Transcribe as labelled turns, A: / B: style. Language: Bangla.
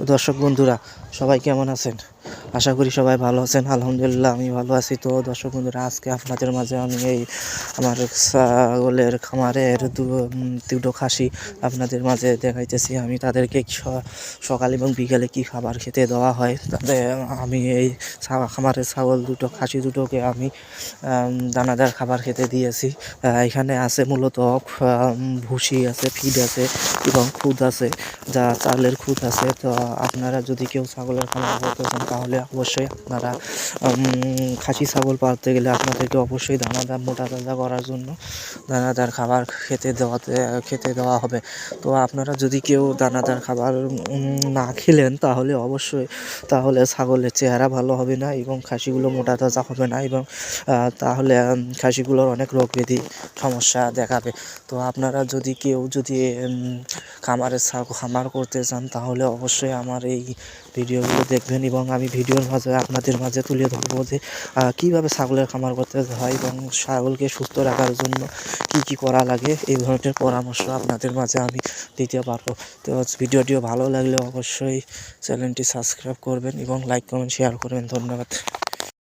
A: তো দর্শক বন্ধুরা সবাই কেমন আছেন? আশা করি সবাই ভালো আছেন। আলহামদুলিল্লাহ আমি ভালো আছি। তো দর্শক বন্ধুরা আজকে আপনাদের মাঝে আমি এই আমার ছাগলের খামারের দুটো খাসি আপনাদের মাঝে দেখাইতেছি। আমি তাদেরকে সকাল এবং বিকেলে কি খাবার খেতে দেওয়া হয় তাদের আমি এই খামারের ছাগল দুটো খাসি দুটোকে আমি দানাদার খাবার খেতে দিয়েছি। এখানে আছে মূলত ভুসি আছে, ফিড আছে এবং খুদ আছে, যা চালের খুদ আছে। তো আপনারা যদি কেউ ছাগলের খামার করতে চান তাহলে অবশ্যই আপনারা খাসি ছাগল পালতে গেলে আপনাদেরকে অবশ্যই দানাদার মোটা তাজা করার জন্য দানাদার খাবার খেতে দেওয়া হবে। তো আপনারা যদি কেউ দানাদার খাবার না খেলেন তাহলে ছাগলের চেহারা ভালো হবে না এবং খাসিগুলো মোটা তাজা হবে না এবং তাহলে খাসিগুলোর অনেক রোগ ব্যাধি সমস্যা দেখাবে। তো আপনারা যদি কেউ খামার করতে চান তাহলে অবশ্যই আমার এই ভিডিওগুলো দেখবেন এবং আমি ভিডিওর মাঝে আপনাদের মাঝে তুলে ধরবো যে কীভাবে ছাগলের খামার করতে হয় এবং ছাগলকে সুস্থ রাখার জন্য কি করা লাগে, এই ধরনের পরামর্শ আপনাদের মাঝে আমি দিতে পারবো। তো ভিডিওটিও ভালো লাগলে অবশ্যই চ্যানেলটি সাবস্ক্রাইব করবেন এবং লাইক কমেন্ট শেয়ার করবেন। ধন্যবাদ।